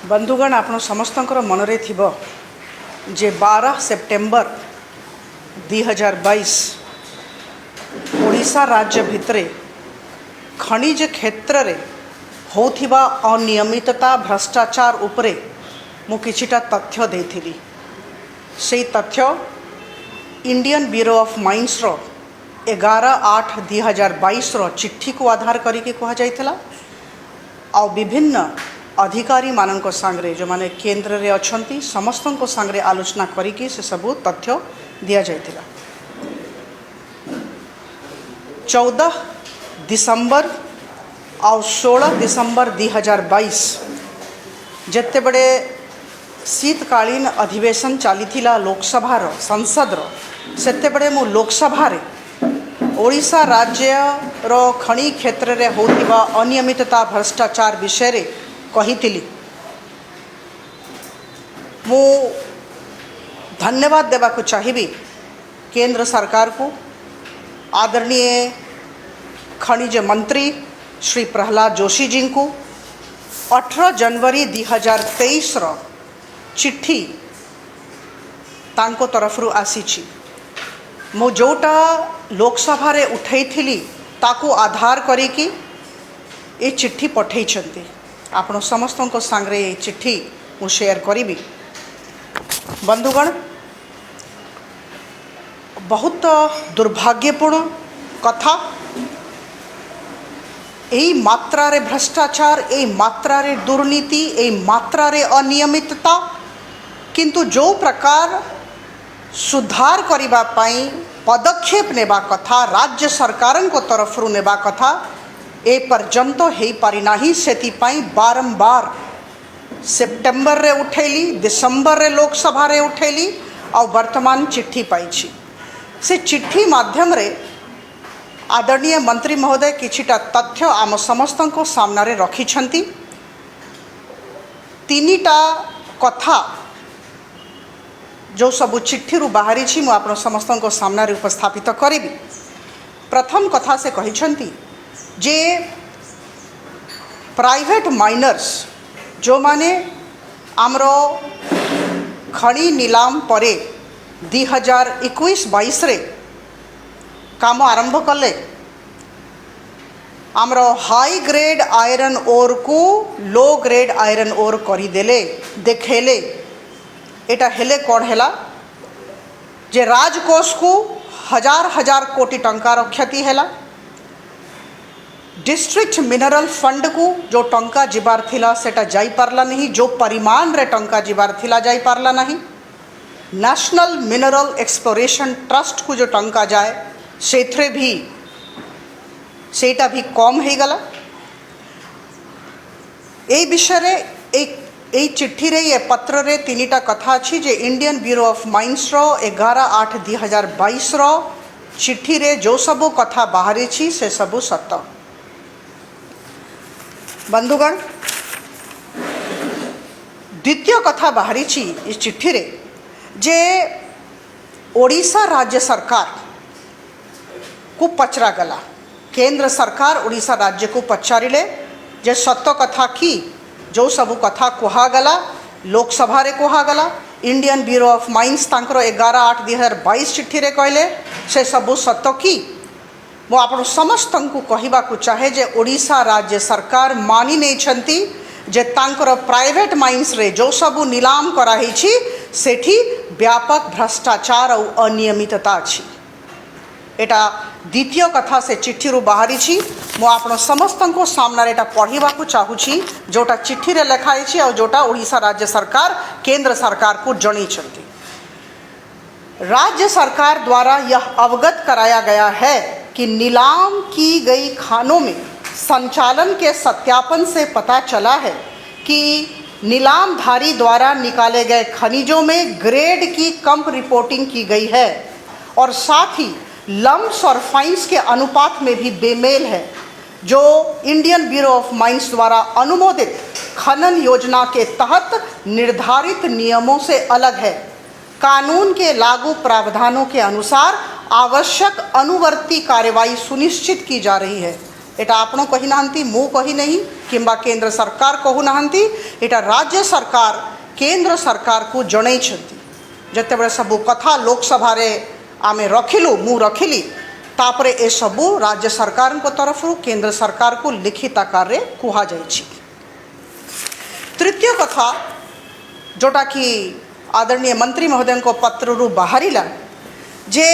बंधुगण आपण समस्तंकर मनरे थिबो जे 12 सेप्टेम्बर 2022 ओडिशा राज्य भितरे खनिज क्षेत्र रे होथिबा अनियमितता भ्रष्टाचार उपरे मु किछिटा तथ्य देथिली। से तथ्य इंडियन ब्यूरो ऑफ माइन्स रो 11/8/2022 रो चिट्ठी को आधार करिके कहा जाइतला आ विभिन्न अधिकारी मानक सांगरे जो माने केंद्र रे अछंती समस्तन को सांगरे आलोचना करिके से सब तथ्य दिया जाइतला। 14 दिसंबर और 16 दिसंबर 2022 जिते बड़े शीतकालीन अधिवेशन चलीथिला लोकसभा संसद सेते बड़े मु लोकसभा रे ओडिशा राज्य रो खनि क्षेत्र रे होतिबा अनियमितता भ्रष्टाचार विषय रे कहिथिली। मु धन्यवाद देवा को चाहिए केंद्र सरकार को, आदरणीय खनिज मंत्री श्री प्रहलाद जोशी जी को 18 जनवरी 2023 रो चिट्ठी तांको तरफ रु आसीची। मु जोटा लोकसभा रे उठैथिली ताको आधार करिकी ए चिट्ठी पठैछंती। आपण समस्तों को सांगरे ए चिट्ठी मु शेयर करिबी। बंधुगण, बहुत दुर्भाग्यपूर्ण कथा, यही मात्रा रे भ्रष्टाचार, यही मात्रा रे दुर्नीति, यही मात्रा रे अनियमितता, किंतु जो प्रकार सुधार करिबा पाई पदक्षेप नेबा कथा राज्य सरकार को तरफ रु नेबा कथा ए पर्यंत हेई पारि नाही। सेति पाई बारंबार सेप्टेम्बर रे उठैली, दिसंबर रे लोकसभा रे उठैली और वर्तमान चिट्ठी पाइछि। से चिट्ठी माध्यम रे आदरणीय मंत्री महोदय किछिटा तथ्य आम समस्त को सामने रखिछंती। तीनिटा कथा जो सब चिट्ठी रु बाहरी छी मु आपण समस्त को सामने उपस्थापित करिबी। प्रथम कथा से कहिछंती जे प्राइवेट माइनर्स जो माने आमरो खनि नीलाम परे 2021-22 रे काम आरंभ कले, आमरो हाई ग्रेड आयरन ओर को लो ग्रेड आयरन ओर करिदेले देखेले। एटा हेले कौन हैला जे राजकोष को हजार कोटी टंकार क्षति हैला, डिस्ट्रिक्ट मिनरल फंड को जो टंका जिबार थिला सेटा जाई पारला नहीं, जो परिमाण रे टंका जिबार थिला जाई पारला नहीं। नेशनल मिनरल एक्सप्लोरेशन ट्रस्ट को जो टंका जाए सेथरे भी सेटा भी कम हो गला। ए विषय रे एक चिट्ठी रे ये पत्र रे तीनिटा कथा अच्छी जे इंडियन ब्यूरो ऑफ माइन्स रो 11/8/2022 रो चिट्ठी रे जो सबो कथा बाहरी छी से सबो सत्य। बंधुगण, द्वितीय कथा बाहरी छी इस चिट्ठी रे जे ओडिशा राज्य सरकार को पचरा गला। केंद्र सरकार ओडिशा राज्य को पचारिले जे सत्य कथा की जो सब कथा कहा गला लोकसभा रे कहा गला। इंडियन ब्यूरो ऑफ माइन्स तांकर 11/8/2022 चिट्ठी रे कहले से सब सत्य की मो आपण समस्त को कहबा को चाहे जे ओडिशा राज्य सरकार मानि नै छंती जे तांकर प्राइवेट माइन्स रे जो सब नीलाम कराही छी सेठी व्यापक भ्रष्टाचार और अनियमितता अछि। एटा द्वितीय कथा से चिट्ठी रु बाहरी छी। मो आपण समस्त को सामने एटा पढ़िबा को चाहूची जोटा चिट्ठी रे लिखाई छी और जोटा ओडिशा राज्य सरकार केंद्र सरकार को जणी छंती। राज्य सरकार द्वारा यह अवगत कराया गया है कि नीलाम की गई खानों में संचालन के सत्यापन से पता चला है कि नीलामधारी द्वारा निकाले गए खनिजों में ग्रेड की कम रिपोर्टिंग की गई है और साथ ही लम्प्स और फाइन्स के अनुपात में भी बेमेल है, जो इंडियन ब्यूरो ऑफ माइन्स द्वारा अनुमोदित खनन योजना के तहत निर्धारित नियमों से अलग है। कानून के लागू प्रावधानों के अनुसार आवश्यक अनुवर्ती कार्रवाई सुनिश्चित की जा रही है। एटा आपण कही नाहंती, मु कही नहीं किंबा केंद्र सरकार कहू नाहंती, एटा राज्य सरकार केंद्र सरकार को जणै छथि। जते बळे सब कथा लोकसभा रे आमे रखिलु, मु रखिली, तापरे ए सबु राज्य सरकार को तरफ केंद्र सरकार को लिखित आकार रे कुहा जाइछि। तृतीय कथा जोटा कि आदरणीय मंत्री महोदय को पत्र रु बाहरिला जे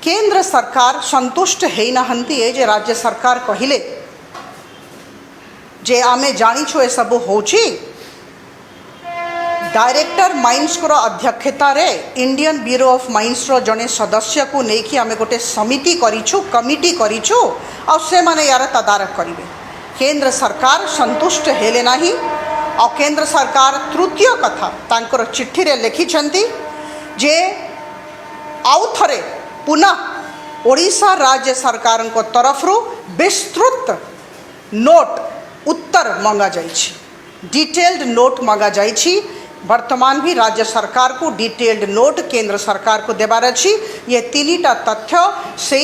केंद्र सरकार संतुष्ट है नाहंती ए जे राज्य सरकार कहिले जे आमे जानिछु ए सब होछि। डायरेक्टर माइन्स को अध्यक्षता रे इंडियन ब्यूरो ऑफ माइन्स रो जने सदस्य को नेकी आमे गोटे समिति करिछु, कमिटी करिछु, आ से माने यार तदारक करिवे। केंद्र सरकार संतुष्ट हेले नाही और केंद्र सरकार तृतीय कथा तांकर चिट्ठी रे लिखिछंती जे आउ थरे पुनः ओडिशा राज्य सरकार को तरफ विस्तृत नोट उत्तर मांगा जाइछि, डिटेल्ड नोट मांगा जाइछि। वर्तमान भी राज्य सरकार को डिटेल्ड नोट केंद्र सरकार को देबार अछि। ये तीनटा तथ्य से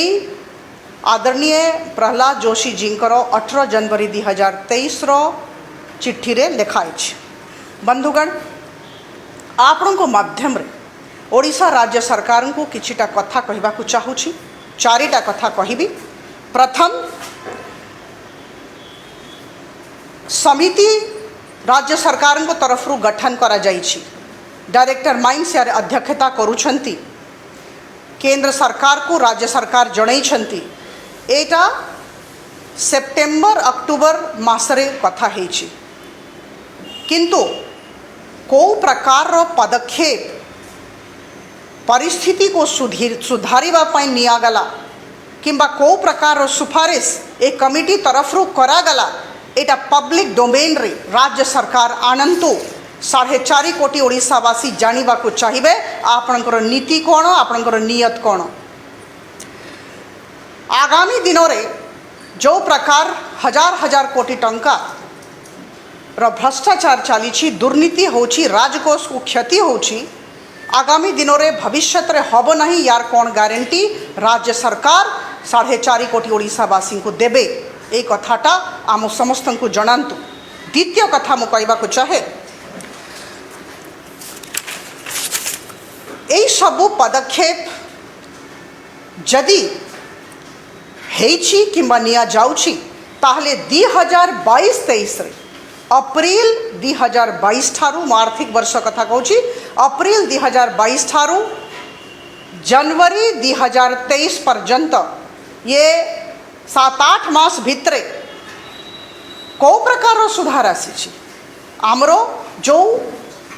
आदरणीय प्रहलाद जोशी जी 18 जनवरी 2023 रो चिट्ठी रे लिखाई। बंधुगण, आपण को माध्यम रे ओडिशा राज्य सरकार को किछिटा कथा कहबा को चाहूछि। चारिटा कथा कहबी। प्रथम, समिति राज्य सरकार को तरफ गठन करा जाइछि। डायरेक्टर माइन्स यार अध्यक्षता करूछंती। केंद्र सरकार को राज्य सरकार जणैछंती। एटा सेप्टेम्बर अक्टोबर मासरे कथा हेछि, किंतु को प्रकार रो पदक्षेप परिस्थिति को सुधारिबा पई नियागला किंबा को प्रकार रो सुपारिश ए कमिटी तरफ करागला, एटा पब्लिक डोमेन रे राज्य सरकार आनंतु 4.5 कोटी ओडिशावासी जानिबा को चाहिए आपणकर नीति कौन, आपणकर नियत कौन। आगामी दिनों रे जो प्रकार हजार हजार कोटी टंका रो भ्रष्टाचार चली, दुर्नीति होची, राजकोष को क्षति होची, आगामी दिनों रे भविष्य रे हब नहीं यार कौन गारंटी राज्य सरकार 4.5 कोटी ओडिशावासी को देबे। ए कथाटा आम समस्त को जनातु। द्वितीय कथा मु कहबा को चाहे, ए सबु पदक्षेप जदि हेछि किंबा निया जाउछि ताहले 2022-23 रे अप्रैल 2022 ठारू आर्थिक वर्ष कथा कहूछि, अप्रैल 2022 ठारू जनवरी 2023 पर्यंत ये 7-8 मास भितरे को प्रकार सुधार आसी। आमरो जो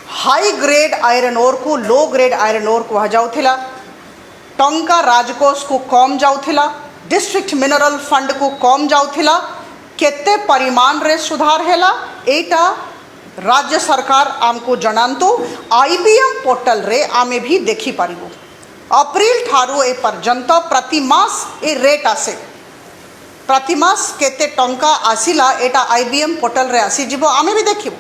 हाई ग्रेड आयरन ओर को लो ग्रेड आयरन ओर कह जाउथिला, टंका राजकोष को कम जाउथिला, डिस्ट्रिक्ट मिनरल फंड को कम जाउथिला, केते परिमाण रे सुधार हैला एटा राज्य सरकार आमको जनांतु। आईबीएम पोर्टल रे आमे भी देखि पारिबो। अप्रैल ठारू ए पर्यंत प्रति मास ए रेट आसे, प्रति मास केते टंका आसिला एटा आईबीएम पोर्टल रे आसी जिवो, आमे भी देखिबो।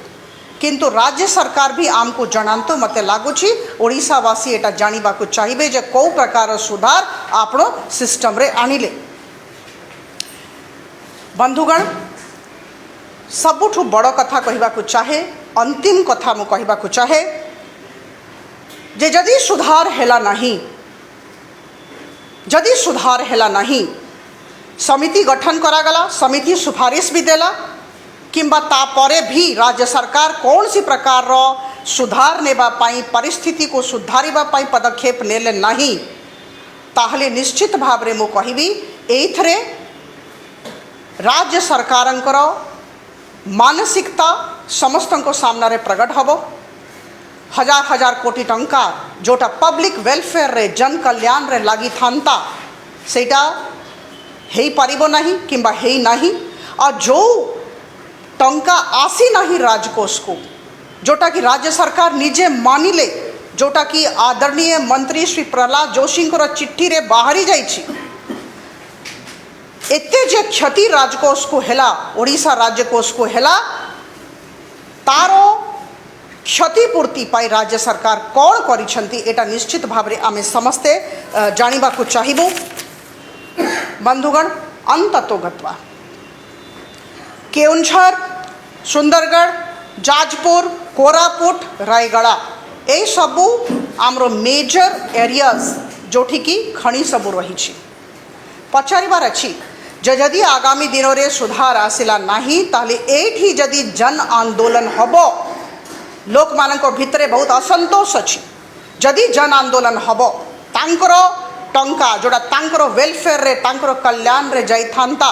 किंतु राज्य सरकार भी आमको जनांतु। मते लागुछि ओडिशावासी एटा जानिबा को चाहिए जे को प्रकार सुधार आपनो सिस्टम रे आनिले। बंधुगण, सबुठु बड़ कथा कहबा को चाहे, अंतिम कथा मु कहबा को चाहे जे जदि सुधार हैला नहीं, जदि सुधार हैला नहीं, समिति गठन करागला, समिति सुपारिश भी देला, किंबा तापरे भी राज्य सरकार कौन सी प्रकार रो सुधार नेबा पाई, परिस्थिति को सुधारिबा पाई पदक्षेप नेले नहीं, ताहले निश्चित भाव रे मु कहबी एथरे राज्य सरकारंकर मानसिकता समस्त सामने प्रकट हबो। हजार हजार कोटी टंका जोटा पब्लिक वेलफेयर रे जन कल्याण रे लगी थांता सेटा हेई पारिबो नहीं किंबा हेई नहीं। और जो टंका आसी नहीं राजकोष को, जोटा कि राज्य सरकार निजे मानिले, जोटा कि आदरणीय मंत्री श्री प्रहलाद जोशी को चिट्ठी रे बाहरी जाइछि, एते जे क्षति राजकोष को हैला, ओडिशा राज्यकोष को हैला, तारो क्षतिपूर्ति पाई राज्य सरकार कौन करिछंती एटा निश्चित भाव रे आमे समस्ते जानिबा को चाहिबो। बंधुगण अंततो गत्वा केउंझर, सुंदरगढ़, जाजपुर, कोरापुट, रायगड़ा ए सबू आमर मेजर एरियाज जोठी की खणी सबू रही पचारिबार अच्छी जदि आगामी दिन में सुधार आसला नहीं ताले एठी जदि जन आंदोलन हबो लोक मानक भितरे बहुत असंतोष अच्छी जदि जन आंदोलन हबो तांकर टंका जोड़ा तांकर वेलफेयर रे तांकर कल्याण रे जाई थांता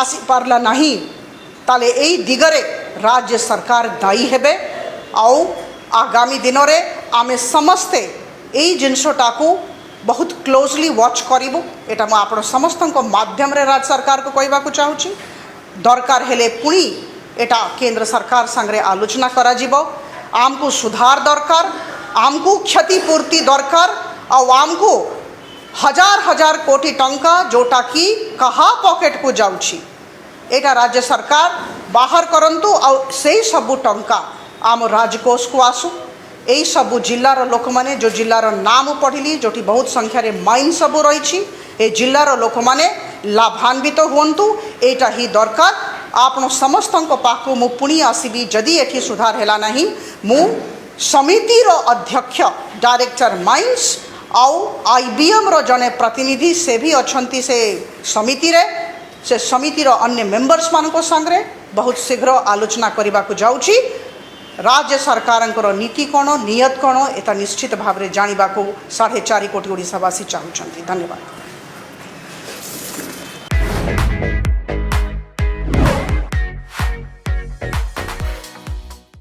आसी पारला नहीं ताले एई दिगरे राज्य सरकार दायी हेबे आउ आगामी दिन में आमे समस्ते एई जिनसटा को बहुत क्लोजली वॉच करिबु एटा म आपण समस्त माध्यम रे राज्य सरकार को कहबा को चाहूची दरकार हेले पुणी एटा केंद्र सरकार संगे आलोचना करा जिवो आमको सुधार दरकार आमको क्षतिपूर्ति दरकार और आमको हजार हजार कोटी टंका जोटा कि कहा पॉकेट को जाउची एटा राज्य सरकार बाहर करंतु और से सबू टंका आम राजकोष को आसू यही सबू जिलार लोक मैंने जो जिलार नाम पढ़िली जोटी बहुत संख्यार माइन सबू रही ए जिलार लोक मैंने लाभान्वित हुंतु एटा ही दरकार आपण समस्त पाखु मु पुणी आसबि जदि एठी सुधार हैला नहीं मु समितिर अध्यक्ष डायरेक्टर माइन्स आउ आईबीएम रो जने प्रतिनिधि से भी अच्छंती से समितिर अन्य मेंबर्स मानको संगे बहुत शीघ्र आलोचना करने को जाऊँगी राज्य सरकार नीति कौन नियत कौन एता निश्चित भाव में जानवा को 4.5 कोटी ओडिशावासी चाहूँगी। धन्यवाद।